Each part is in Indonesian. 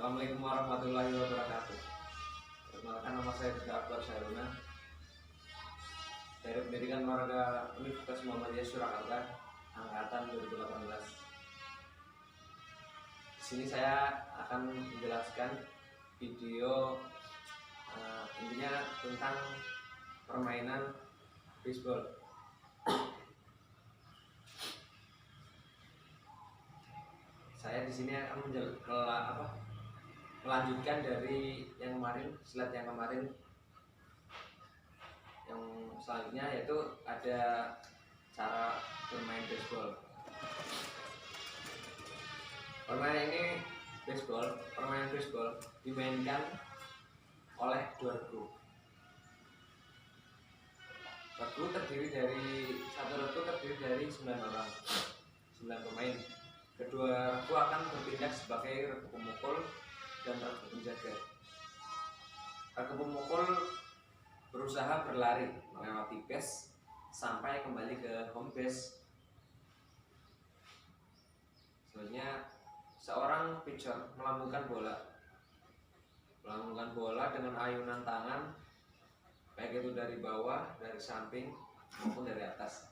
Assalamualaikum warahmatullahi wabarakatuh. Perkenalkan, nama saya Dr. Akbar Syahruna dari Pendidikan Olahraga Universitas Muhammadiyah Surakarta, angkatan 2018. Di sini saya akan menjelaskan video intinya tentang permainan baseball. Saya di sini akan melanjutkan dari yang kemarin, slide yang kemarin. Yang selanjutnya yaitu ada cara bermain baseball. Permainan baseball dimainkan oleh dua regu. Satu regu terdiri dari 9 orang, 9 pemain. Kedua regu akan bertindak sebagai regu pemukul dan regu penjaga. Regu pemukul berusaha berlari melewati base sampai kembali ke home base. Selanjutnya, seorang pitcher melambungkan bola dengan ayunan tangan, baik itu dari bawah, dari samping maupun dari atas.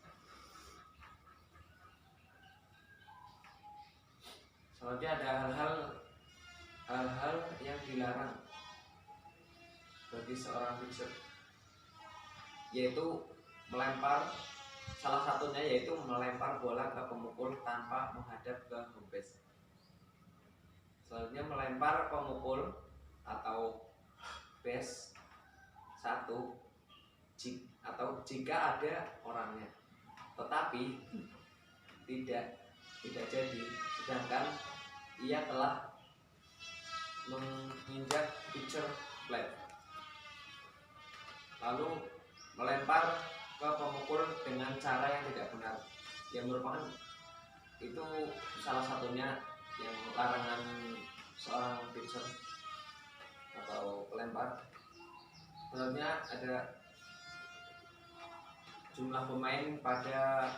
Selanjutnya ada hal-hal yang dilarang bagi seorang pitcher, yaitu salah satunya yaitu melempar bola ke pemukul tanpa menghadap ke home base. Selanjutnya, melempar pemukul atau base satu atau jika ada orangnya, tetapi tidak jadi, sedangkan ia telah menginjak pitcher flat. Lalu melempar ke pemukul dengan cara yang tidak benar, yang merupakan itu salah satunya yang larangan seorang pitcher atau pelempar. Selanjutnya ada jumlah pemain pada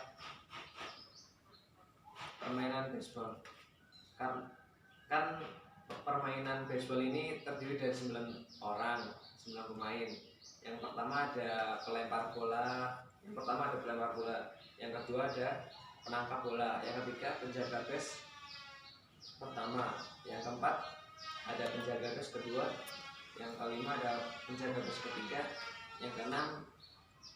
permainan baseball. Kan permainan baseball ini terdiri dari 9 orang, 9 pemain. Yang pertama ada pelempar bola, yang kedua ada penangkap bola, yang ketiga penjaga base pertama, yang keempat ada penjaga base kedua, yang kelima ada penjaga base ketiga, yang keenam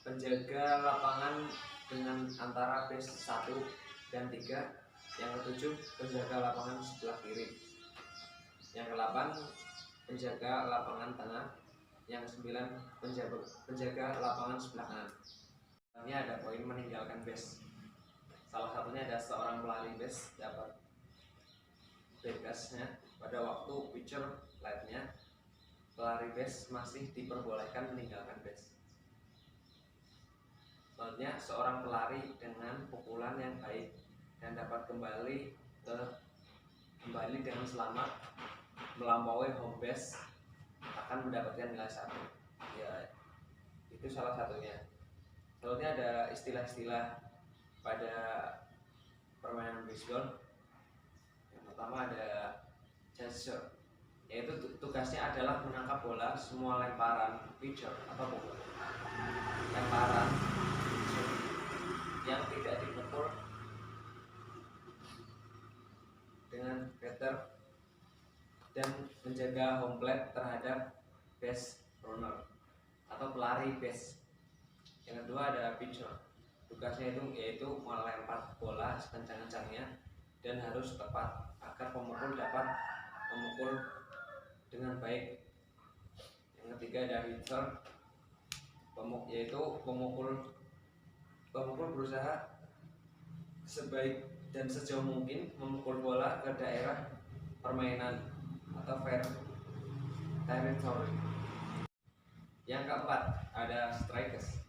penjaga lapangan dengan antara base 1 dan 3, yang ketujuh penjaga lapangan sebelah kiri, yang ke-8 penjaga lapangan tengah, yang ke-9 penjaga lapangan sebelah kanan. Ini ada poin meninggalkan base. Salah satunya ada seorang pelari base dapat bebasnya pada waktu pitcher flat-nya. Pelari base masih diperbolehkan meninggalkan base. Selanjutnya, seorang pelari dengan pukulan yang baik dan dapat kembali dengan selamat melampaui home base akan mendapatkan nilai 1. Ya, itu salah satunya. Selanjutnya ada istilah-istilah pada permainan baseball. Yang pertama ada chaser, yaitu tugasnya adalah menangkap bola semua lemparan pitcher atau pukul. Lemparan yang tidak dipukul dengan batter dan menjaga home plate terhadap base runner atau pelari base. Yang kedua ada pitcher, tugasnya yaitu melempar bola sekencang-kencangnya dan harus tepat agar pemukul dapat memukul dengan baik. Yang ketiga ada hitter, yaitu pemukul berusaha sebaik dan sejauh mungkin memukul bola ke daerah permainan atau fair territory. Yang keempat ada strikers.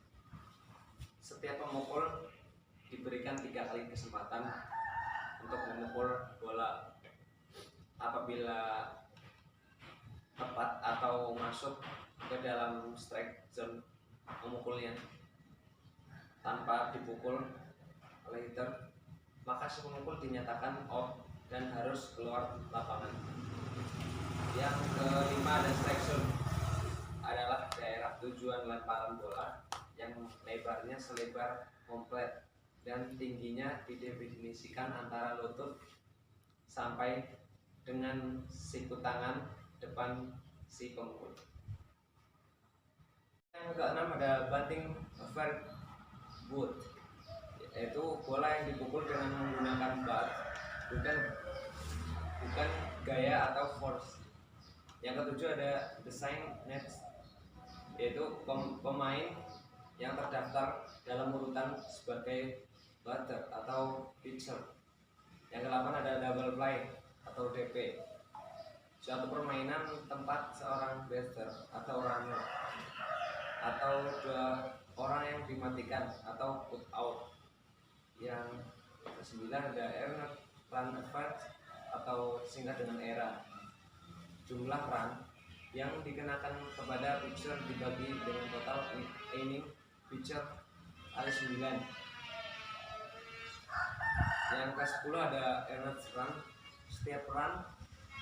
Setiap pemukul diberikan 3 kali kesempatan untuk memukul bola. Apabila tepat atau masuk ke dalam strike zone memukulnya tanpa dipukul oleh hitter, maka si pemukul dinyatakan out dan harus keluar lapangan. ada strike zone, adalah daerah tujuan lemparan bola yang lebarnya selebar komplet dan tingginya didefinisikan antara lutut sampai dengan siku tangan depan si pemukul. Yang keenam ada batting over wood, yaitu bola yang dipukul dengan menggunakan bat, bukan gaya atau force. Yang ketujuh ada design nets, yaitu pemain yang terdaftar dalam urutan sebagai batter atau pitcher. Yang ke-8 ada double play atau DP, suatu permainan tempat seorang batter atau runner atau dua orang yang dimatikan atau put out. Yang ke-9 ada earned run advance atau singkat dengan era, jumlah run yang dikenakan kepada pitcher dibagi dengan total inning pitcher kali 9. Yang ke-10 ada earned run, setiap run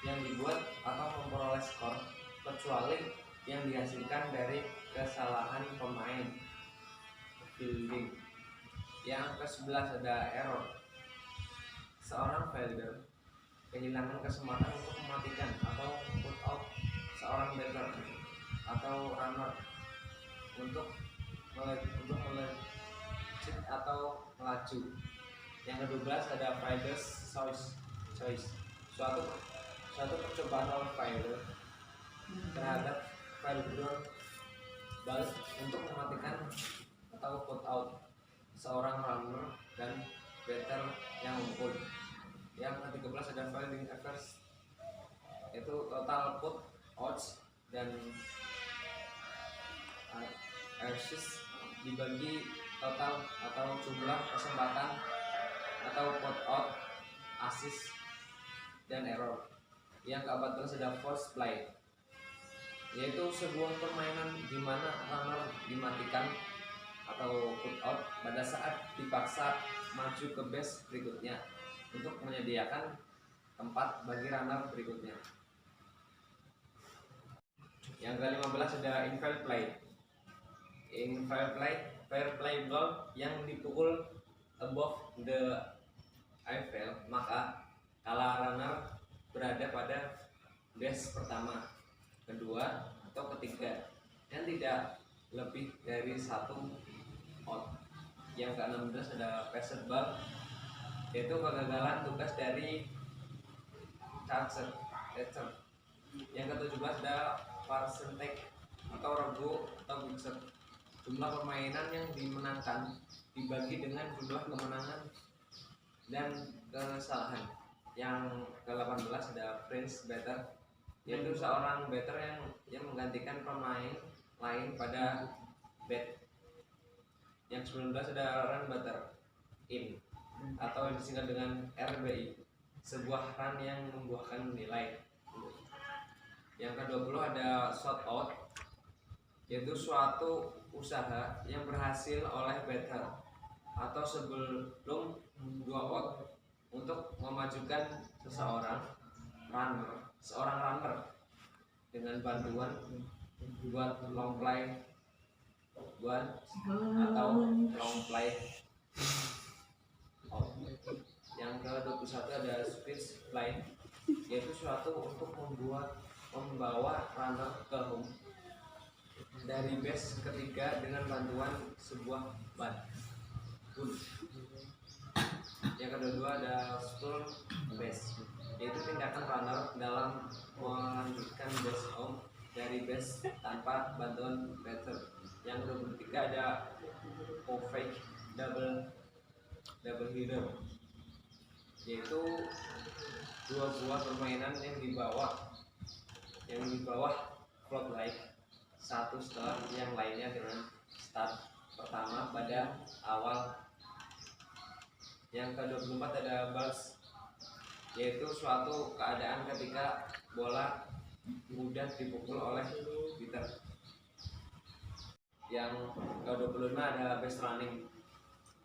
yang dibuat atau memperoleh skor kecuali yang dihasilkan dari kesalahan pemain fielding. Yang ke-11 ada error, seorang fielder kehilangan kesempatan untuk mematikan atau put out seorang batter atau runner untuk melejit atau melaju. Yang ke-12 ada fielder's choice, suatu percobaan oleh fielder terhadap fielder balik untuk mematikan atau put out seorang runner dan batter yang unggul. Yang ke-13 ada fielding average, itu total put outs dan assist dibagi total atau jumlah kesempatan atau put out, assist dan error. Yang ke-14 ada force play, yaitu sebuah permainan di mana runner dimatikan atau put out pada saat dipaksa maju ke base berikutnya untuk menyediakan tempat bagi runner berikutnya. Yang ke-15 ada infield play. Fair play ball yang dipukul above the infield, maka kala runner berada pada base pertama, kedua atau ketiga dan tidak lebih dari satu out. Yang ke-16 ada passed ball, yaitu kegagalan tugas dari catcher. Yang ke-17 ada percentage atau regu atau pitcher, jumlah permainan yang dimenangkan dibagi dengan jumlah kemenangan dan kesalahan. Yang ke-18 ada fringe batter, yaitu seorang batter yang menggantikan pemain lain pada bat. Yang ke-19 ada run batter in atau disingkat dengan RBI, sebuah run yang membuahkan nilai. Yang ke-20 ada shot out, yaitu suatu usaha yang berhasil oleh batter atau sebelum 2 out untuk memajukan seorang runner dengan bantuan buat long play atau long play out. Yang ke-21 ada speed play, yaitu suatu untuk membawa runner ke home dari base ketiga dengan bantuan sebuah bat. Yang kedua ada steal base, yaitu tindakan runner dalam melanjutkan base home dari base tanpa bantuan batter. Yang ketiga ada fake double header, yaitu dua buah permainan yang di bawah floodlight, satu setelah yang lainnya dengan start pertama pada awal. Yang ke-24 ada burst, yaitu suatu keadaan ketika bola mudah dipukul oleh hitter. Yang ke-25 ada base running,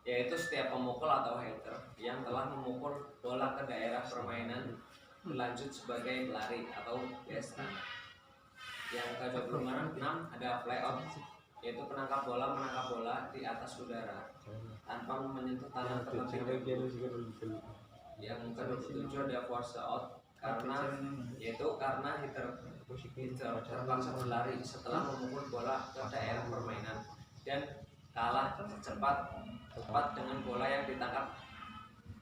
yaitu setiap pemukul atau hitter yang telah memukul bola ke daerah permainan berlanjut sebagai pelari atau base runner. Yang ke-26 ada fly out, yaitu menangkap bola di atas udara tanpa menyentuh tanah terlebih dahulu. Yang ke-27 ada force out, karena hitter terpaksa berlari setelah memukul bola ke daerah permainan dan kalah cepat dengan bola yang ditangkap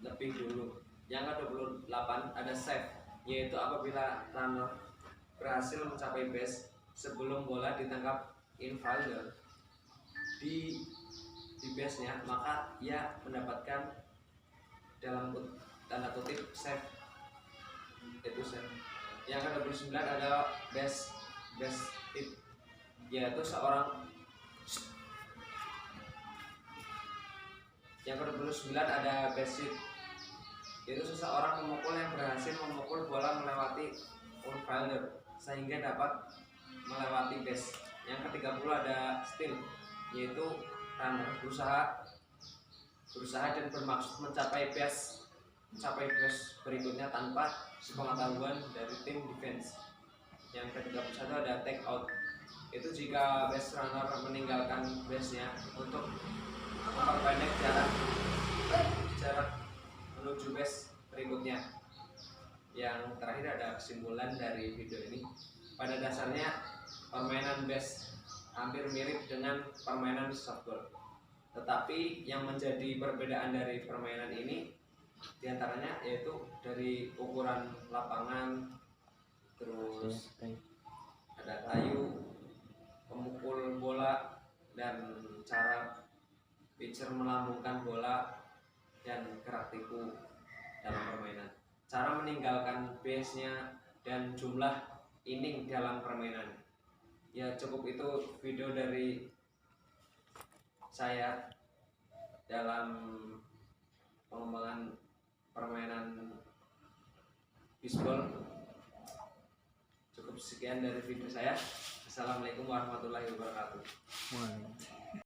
lebih dulu. Yang ke-28 ada save, yaitu apabila runner berhasil mencapai base sebelum bola ditangkap infielder di base-nya, maka ia mendapatkan dalam tanda kutip save, itu save. Yang ke-29 ada base hit, yaitu yang ke-29 ada base hit, yaitu seseorang pemukul yang berhasil memukul bola melewati infielder sehingga dapat melewati base. Yang ke-30 ada steal, yaitu runner berusaha dan bermaksud mencapai base berikutnya tanpa sepengetahuan dari tim defense. Yang ke-31 ada take out, itu jika base runner meninggalkan base-nya untuk memperpendek jarak menuju base berikutnya. Yang terakhir ada kesimpulan dari video ini. Pada dasarnya permainan base hampir mirip dengan permainan softball, tetapi yang menjadi perbedaan dari permainan ini diantaranya yaitu dari ukuran lapangan, terus ada kayu, pemukul bola, dan cara pitcher melambungkan bola, dan gerak tiku dalam permainan, cara meninggalkan base-nya, dan jumlah inning dalam permainan. Ya cukup itu video dari saya dalam pengembangan permainan baseball. Cukup sekian dari video saya. Assalamualaikum warahmatullahi wabarakatuh.